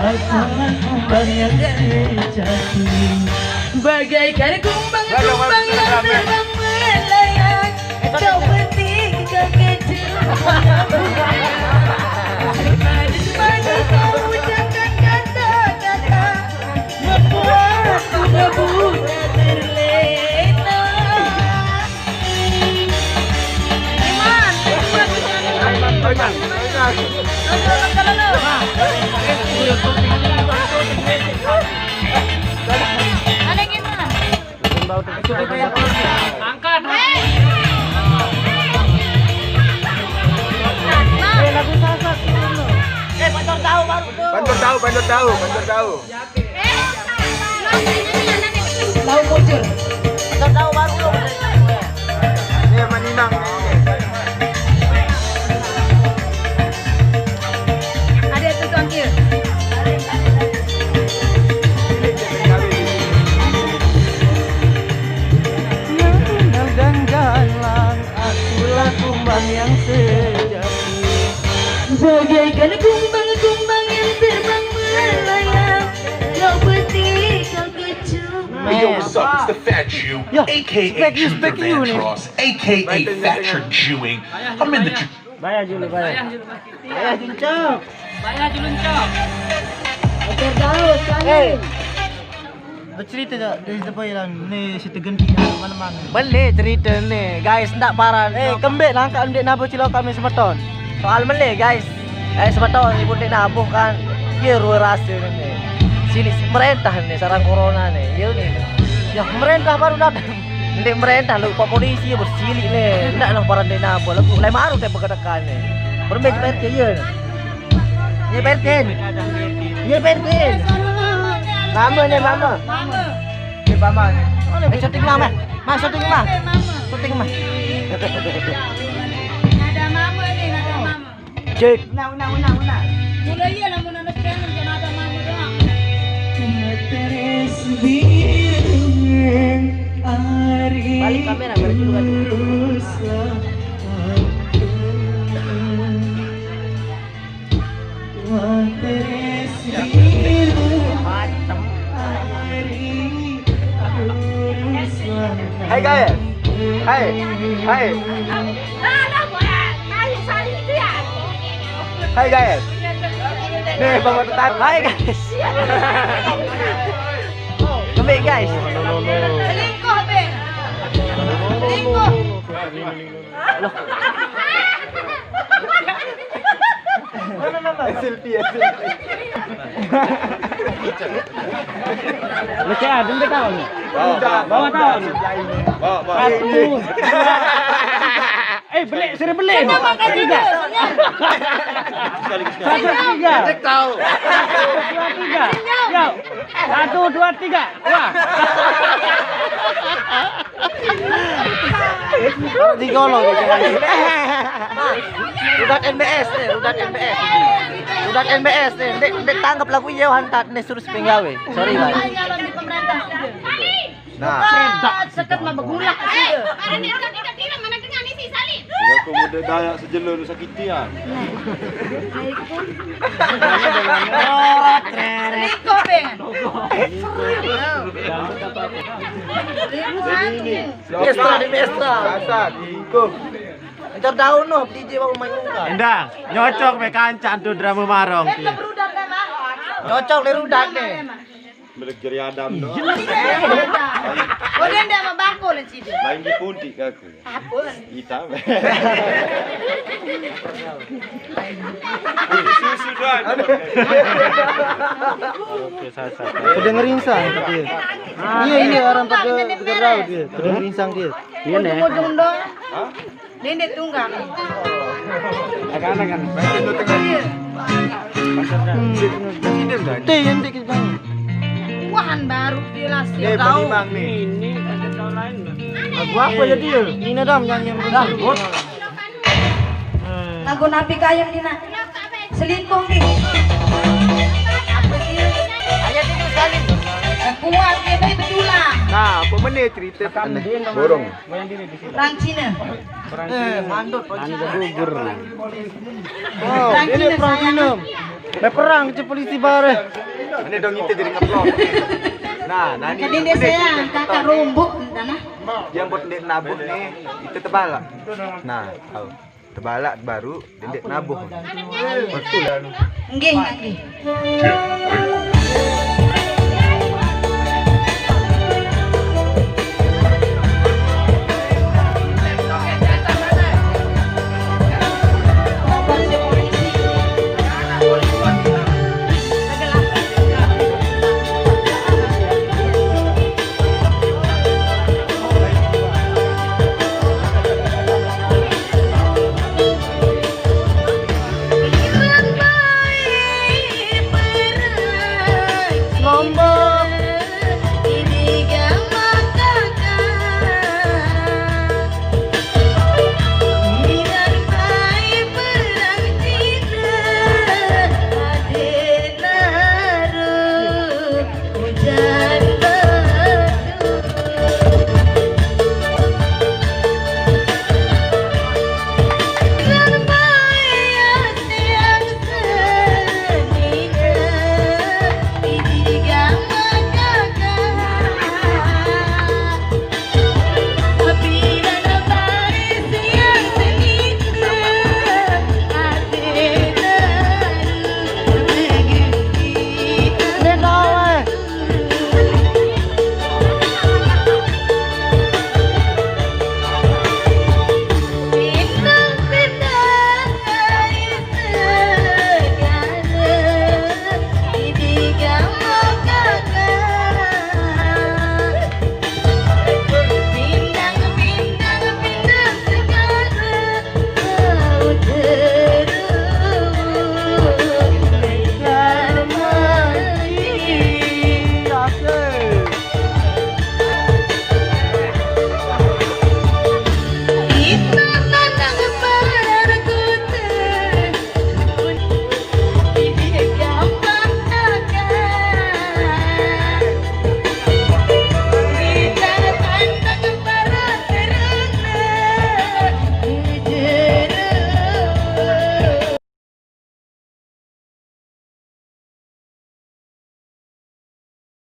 akulah kumbang yang sejati, bagaikan kumbang-kumbang yang terbang melayang. Kau petik kakek manis kau ucapkan kata-kata membuatku ngebuka terlena. Angkat. Bandot tahu. Tahu bocor. Tahu baru. Ini maninang. Ada tu tangkir. Dan jalan akulah kumbang yang sejati, bagaikan kumbang-kumbang yang terbang melayang. Kau petik kau kecup. Hey, yo, what's up? It's the Fat Jew, aka Junior Vantros, aka Fat Shirt Jewing. I'm in the Bayar Juluncok. Terdaus sekali. Bercerita tak dari siapa yang ni cerita genti mana-mana. Boleh cerita ni guys, ndak parah. Kembek lah angkat ndek nabuh cilok kami semeton. Soal meleh guys. Semeton ibu ndek nabuh kan. Dia ruwe rasa ni. Sini merentah ni sarang corona ni. Dia ni. Ya merentah baru datang. Ndek merentah lu pak polisi bersilik ni. Ndak lah para ndek nabuh. Lagu lain maru teh berkedekan ni. Permen PRT ye. Ye PRT. Ye PRT. Mama ni mama. Ni mama ni. Syuting mama. Mas syuting mah. Syuting mah. Ada mama ni, ada mama. Cek. Mula iya lah muna nak channel jangan ada mama doang. Balik kamera balik dulu kan. Hai guys. Hai. Hai guys. Nih bawa tetap. Hai guys. Kembali guys. Selingkuh be. Selingkuh. Selfie. Leceh ada ndek tahu ni. Bawa tahu ni. Bawa. Belik, seri belik. Tiga. Cek tahu. 1, 2, 3. Wah. Digolong Rudat NBS nih, rudat NBS nih. Ndek tangkap lagu iya hantat nih suruh sepenggawe. Sorry bang. Nyalon di pemerintah sudah. Nah, Sekat mah begulak sudah. Aku muda Dayak sejelur sakiti ah. Selingkuh be. Mestra. Kasar, ingkuh. Entar daun noh, DJ baru main muka. Endang, nyocok me kancan tuh drama marong. Berudak kan mah. Cocok le rudat nih. Melek jeri Adam doang. Oh dia ndak mau bakul di situ. Main di puntik aku. Apa? Hitam. Susu doang. Udah ngeringsang dia. Iya orang pada berau dia. Udah ngeringsang dia. Iya nih. Ujung dong. Nenek tunggang. Akan. Teh yang dikit bang. Wahan baru jelas Nih, tahu. penimang nih. Ini ada tahun lain. Lagu apa ya dia? Ini dam yang lagu. Lagu nabi kayang dina. Selingkuh nih. Apa sih? Ayat itu sekali. Kuat dia betul lah. Nah, apa menit cerita borong. Goyang diri di sini. Perang Cina. Mandut. Gugur. Wow, ini perang Cina. May perang ke polisi bare. Ini dong kita jadi ngeplong. Nah, nani. Jadi dia saya kakak rumbuk tanah. Yang buat dek nabuh nih, itu tebalak. Nah, tahu. Tebalak baru dek nabuh. Betul lah. Nggih, nggih. Lomba